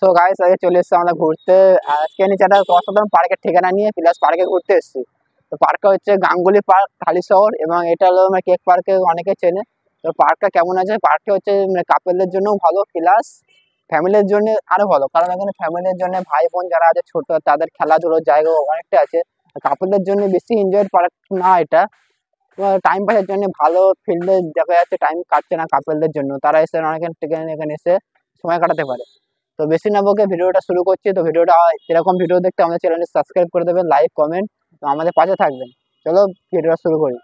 So guys আগে চলে এসেছি আমরা ঘুরতে। আজকে নিচে একটা অসাধারণ পার্কের ঠিকানা নিয়ে প্লাস পার্কে ঘুরতে এসেছি। তো পার্কটা হচ্ছে গাঙ্গুলি পার্ক হালিশহর, এবং এটা হলো কেক পার্কে অনেকে চেনে। তো পার্কটা কেমন আছে, পার্কটা হচ্ছে কাপলদের জন্য ভালো, প্লাস ফ্যামিলির জন্য আরো ভালো, কারণ এখানে ফ্যামিলির জন্য ভাই বোন যারা আছে ছোট তাদের খেলাধুলোর জায়গা অনেকটা আছে। কাপলদের জন্য বেশি এনজয়ের পার্ক না এটা। টাইম পাসের জন্য ভালো, ফিল্ডে দেখা যাচ্ছে টাইম কাটছে না কাপলদের জন্য, তারা এসে অনেক এখানে এসে সময় কাটাতে পারে। তো বেশি না বকে ভিডিওটা শুরু করছি। তো ভিডিওটা এরকম ভিডিও দেখতে আমাদের চ্যানেলটি সাবস্ক্রাইব করে দেবেন, লাইক কমেন্ট তো আমাদের পাশে থাকবেন। চলো ভিডিওটা শুরু করি।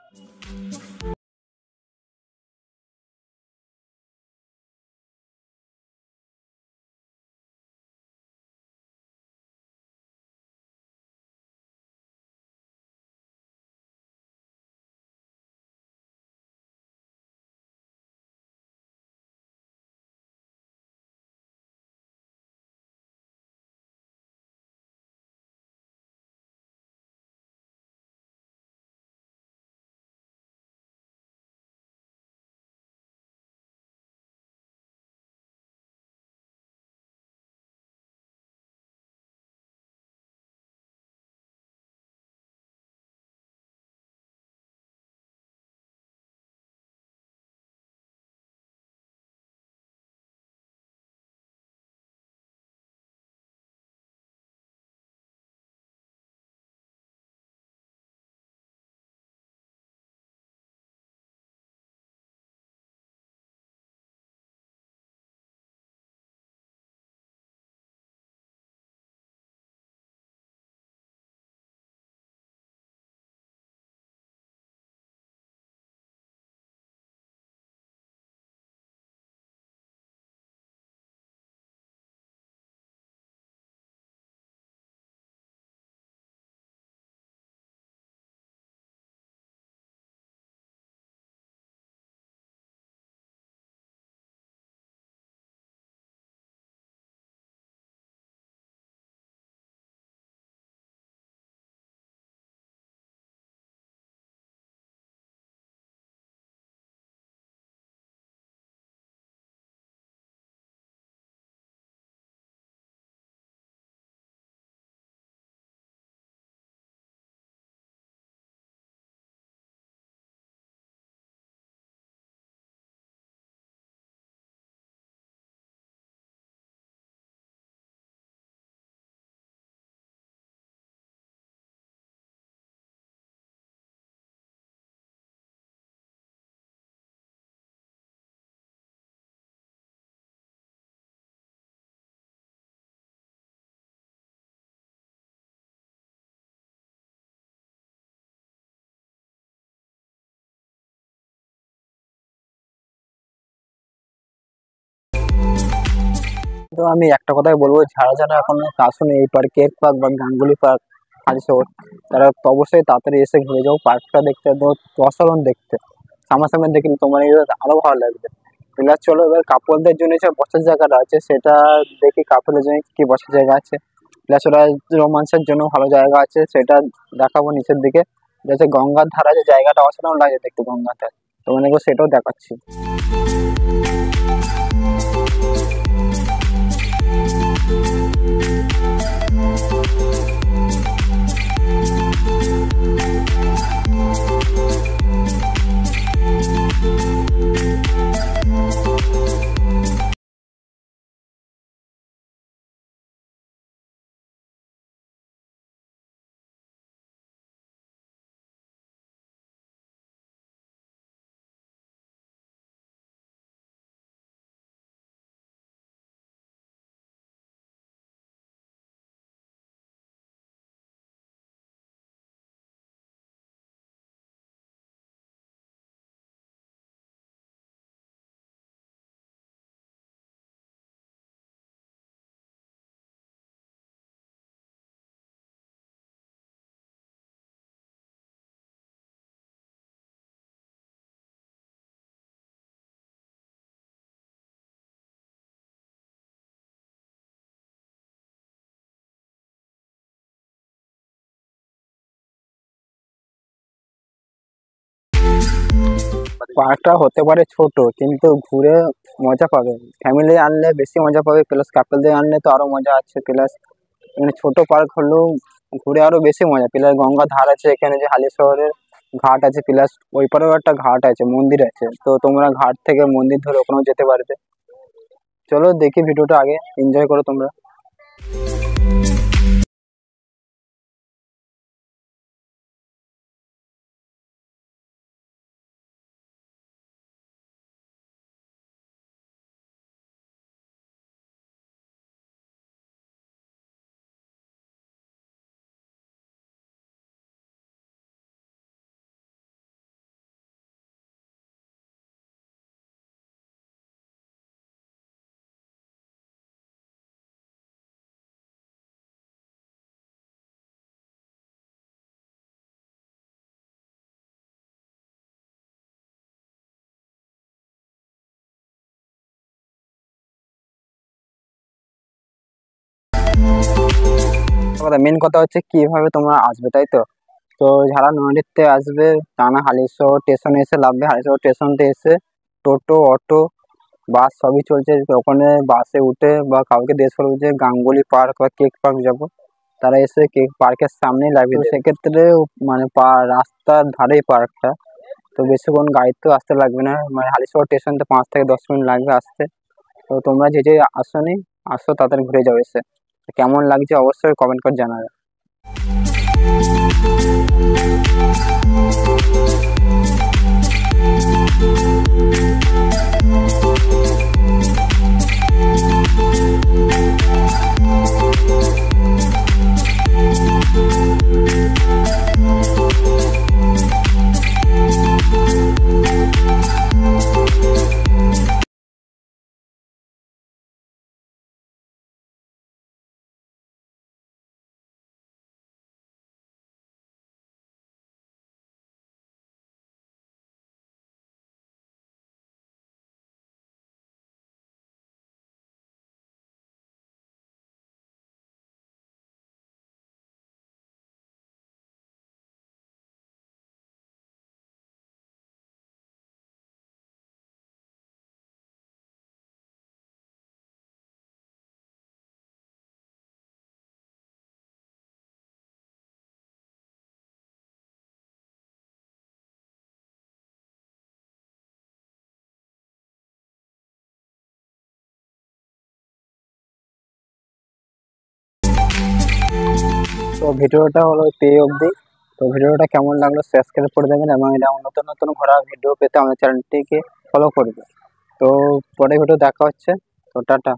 তো আমি একটা কথাই বলবো, যারা যারা এখনো আসেনি এই পার্ক, কেক পার্ক বা গাঙ্গুলি পার্ক হালিশহর, তারা তো অবশ্যই তাড়াতাড়ি এসে ঘুরে যাও। পার্কটা দেখতে একদম অসাধারণ দেখতে, সামনাসামনি দেখলে তোমার আরো ভালো লাগবে। প্লাস চলো এবার কাপলদের জন্য যে বসার জায়গাটা আছে সেটা দেখি, কাপলের জন্য কি বসার জায়গা আছে। প্লাস ওরা রোমান্সের জন্য ভালো জায়গা আছে, সেটা দেখাবো নিচের দিকে। যাতে গঙ্গার ধারা যে জায়গাটা অসাধারণ লাগে দেখতে গঙ্গার ধার, তোমাদেরকে সেটাও দেখাচ্ছি। পার্কটা হতে পারে ছোট, কিন্তু ঘুরে মজা পাবে। ফ্যামিলি আনলে বেশি মজা পাবে, প্লাস কাপলদের আনলে তো আরো মজা আছে। প্লাস মানে ছোট পার্ক হলেও ঘুরে আরো বেশি মজা। প্লাস গঙ্গা ধার আছে এখানে, যে হালি শহরের ঘাট আছে, প্লাস ওই পারেও একটা ঘাট আছে, মন্দির আছে। তো তোমরা ঘাট থেকে মন্দির ধরে ওখানেও যেতে পারবে। চলো দেখি ভিডিওটা, আগে এনজয় করো তোমরা। মেন কথা হচ্ছে কিভাবে তোমরা আসবে, তাই তো? তো যারা নদীতে আসবে তারা হালিশহর স্টেশনে এসে নামবে। হালিশহর স্টেশনতে এসে টোটো, অটো, বাস সবই চলছে। ওখানে বাসে উঠে বা কাউকে জিজ্ঞেস করবে যে গাঙ্গুলি পার্ক বা কেক পার্ক যাবো, তারা এসে কেক পার্কের সামনেই লাগবে। সেক্ষেত্রে মানে রাস্তার ধারেই পার্কটা, তো বেশিক্ষণ গাড়িতেও আসতে লাগবে না। মানে হালিশহর স্টেশন তো 5 থেকে 10 মিনিট লাগবে আসতে। তো তোমরা যে আসোনি, আসো তাড়াতাড়ি ঘুরে যাও এসে। কেমন লাগছে অবশ্যই কমেন্ট করে জানাবে। তো ভিডিওটা হলো এই অবধি। তো ভিডিওটা কেমন লাগলো সাবস্ক্রাইব করে দেবেন, এবং এরকম নতুন নতুন ঘোরা ভিডিও পেতে আমাদের চ্যানেলটিকে ফলো করবে। তো পরে ভিডিও দেখা হচ্ছে। তো টাটা।